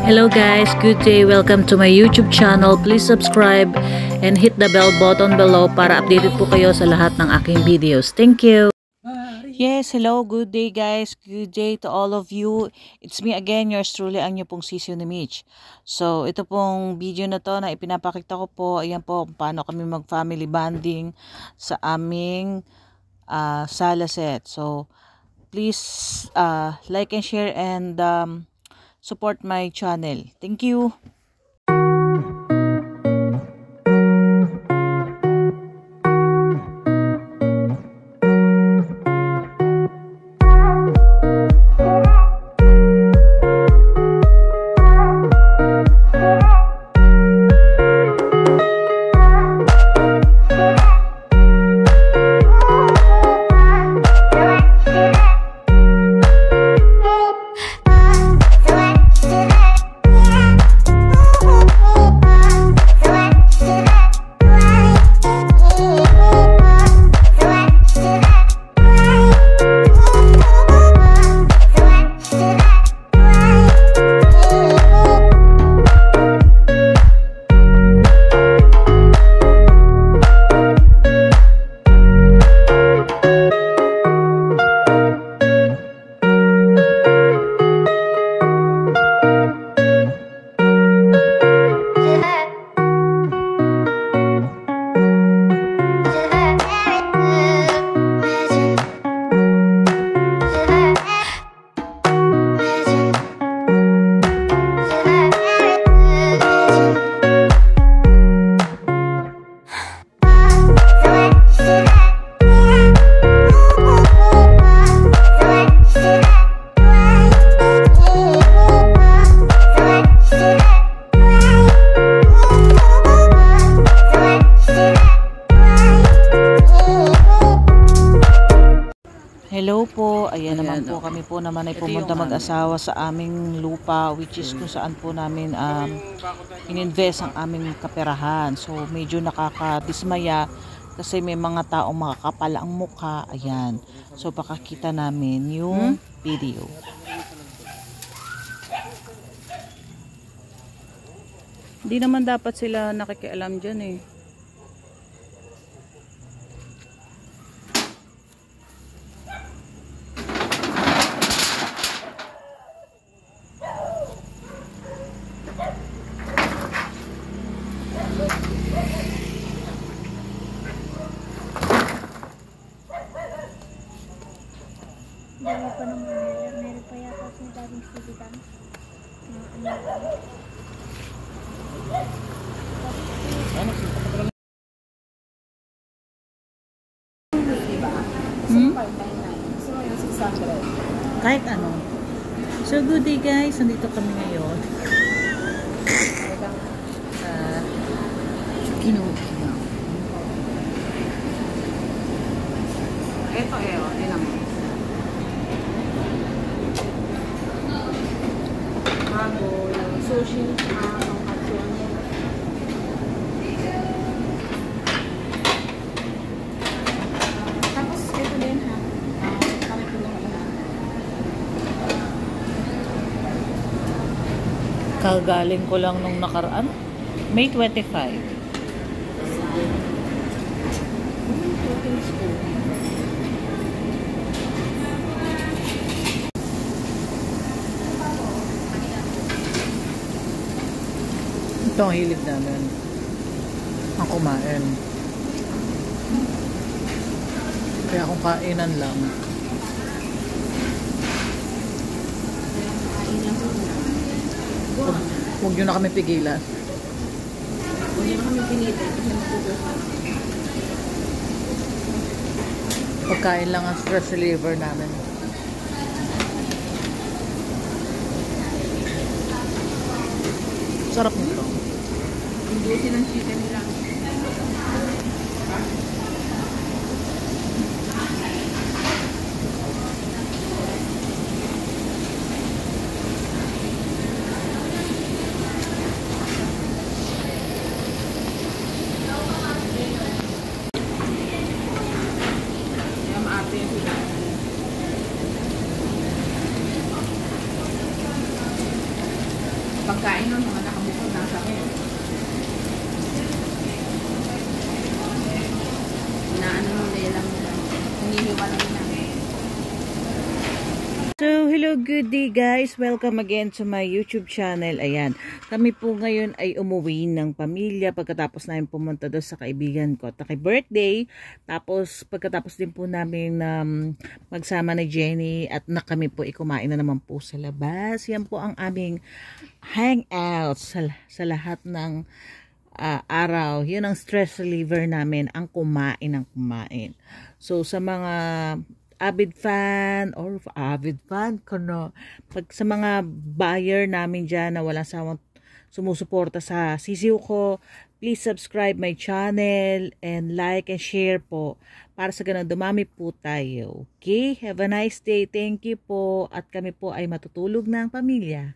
Hello guys, good day. Welcome to my YouTube channel. Please subscribe and hit the bell button below para updated po kayo sa lahat ng aking videos. Thank you. Yes, hello, good day guys. Good day to all of you. It's me again, yours truly, ang inyo pong Sisyo ni Mitch. So, ito pong video na to na ipinapakita ko po, ayan po, paano kami mag-family bonding sa aming sala set. So, please like and share and support my channel. Thank you. Hello po, ayan naman po kami po naman ay pumunta mag-asawa sa aming lupa, which is kung saan po namin ininvest ang aming kaperahan. So medyo nakakadismaya kasi may mga taong makakapal ang mukha, ayan. So pakakita namin yung video. Hindi naman dapat sila nakikialam dyan eh. Dami pa naman meron pa yata sa dating sigitan na Kahit ano. So good day guys, nandito kami ngayon. Kinukina. Ito tinan mo. Bago yung sushi ang katsuan. Tapos ito din ha. Kami po naman. Kagaling ko lang nung nakaraan. May 25. Ito ang hilig namin. Ang kumain. Kaya kung kainan lang. Huwag nyo na kami pigilan. Huwag nyo na kami pinitin. Pagkain lang ang stress reliever namin. Sarap nito. Hindi silang chicken nila. pagkain nun, mga nakabukod na sa akin. Inaano nila lang nila. Hinihiwalay na. So, hello, good day guys. Welcome again to my YouTube channel. Ayan, kami po ngayon ay umuwi ng pamilya pagkatapos namin pumunta doon sa kaibigan ko. Taki birthday. Tapos, pagkatapos din po namin magsama na Jenny at kami po kumain na naman po sa labas. Yan po ang aming hangout sa lahat ng araw. Yun ang stress reliever namin, ang kumain ng kumain. So, sa mga avid fan pag sa mga buyer namin dyan na walang sawang sumusuporta sa sisiw ko, please subscribe my channel and like and share po para sa ganun dumami po tayo. Okay, have a nice day. Thank you po at kami po ay matutulog ng pamilya.